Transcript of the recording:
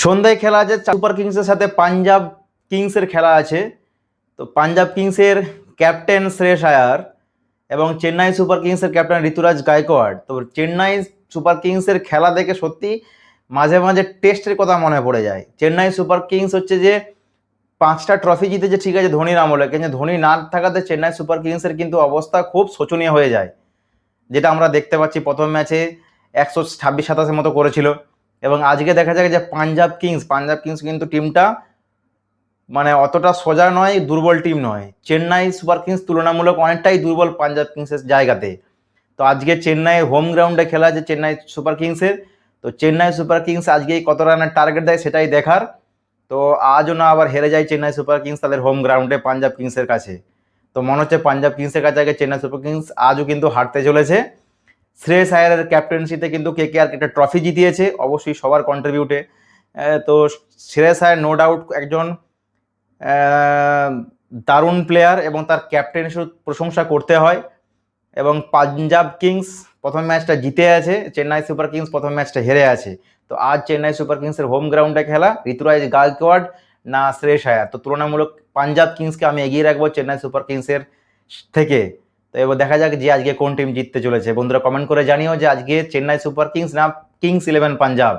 সন্ধ্যায় খেলা আছে সুপার কিংসের সাথে পাঞ্জাব কিংসের খেলা আছে। তো পাঞ্জাব কিংসের ক্যাপ্টেন শ্রেয়স আয়ার এবং চেন্নাই সুপার কিংসের ক্যাপ্টেন ঋতুরাজ গায়কোয়াড়। তো চেন্নাই সুপার কিংসের খেলা দেখে সত্যি মাঝে মাঝে টেস্টের কথা মনে পড়ে যায়। চেন্নাই সুপার কিংস হচ্ছে যে 5টা ট্রফি জিতেছে, ঠিক আছে, ধোনির আমলে, কিন্তু ধোনি না থাকাতে চেন্নাই সুপার কিংসের কিন্তু অবস্থা খুব শোচনীয় হয়ে যায়, যেটা আমরা দেখতে পাচ্ছি। প্রথম ম্যাচে 126-27 মতো করেছিল, এবং আজকে দেখা যায় যে পাঞ্জাব কিংস কিন্তু টিমটা মানে অতটা সোজা নয়, দুর্বল টিম নয়। চেন্নাই সুপার কিংস তুলনামূলক অনেকটাই দুর্বল পাঞ্জাব কিংসের জায়গাতে। তো আজকে চেন্নাই হোম গ্রাউন্ডে খেলা আছে চেন্নাই সুপার কিংসের। তো চেন্নাই সুপার কিংস আজকে কত রানের টার্গেট দেয় সেটাই দেখার। তো আজও না আবার হেরে যায় চেন্নাই সুপার কিংস তাদের হোম গ্রাউন্ডে পাঞ্জাব কিংসের কাছে। তো মনে হচ্ছে পাঞ্জাব কিংসের কাছে আগে চেন্নাই সুপার কিংস আজও কিন্তু হারতে চলেছে। শ্রেয়স আয়ারের ক্যাপ্টেন্সিতে কিন্তু কেকেআর একটা ট্রফি জিতিয়েছে, অবশ্যই সবার কন্ট্রিবিউটে। তো শ্রেয়স আয়ার নো ডাউট একজন দারুণ প্লেয়ার, এবং তার ক্যাপ্টেন্সির প্রশংসা করতে হয়। এবং পাঞ্জাব কিংস প্রথম ম্যাচটা জিতে আছে, চেন্নাই সুপার কিংস প্রথম ম্যাচটা হেরে আছে। তো আজ চেন্নাই সুপার কিংসের হোম গ্রাউন্ডে খেলা, ঋতুরাজ গায়কোয়াড় না শ্রেয়স আয়ার। তো তুলনামূলক পাঞ্জাব কিংসকে আমি এগিয়ে রাখবো চেন্নাই সুপার কিংসের থেকে। তো এবার দেখা যাক যে আজকে কোন টিম জিততে চলেছে। বন্ধুরা কমেন্ট করে জানিও যে আজকে চেন্নাই সুপার কিংস না কিংস 11 পাঞ্জাব।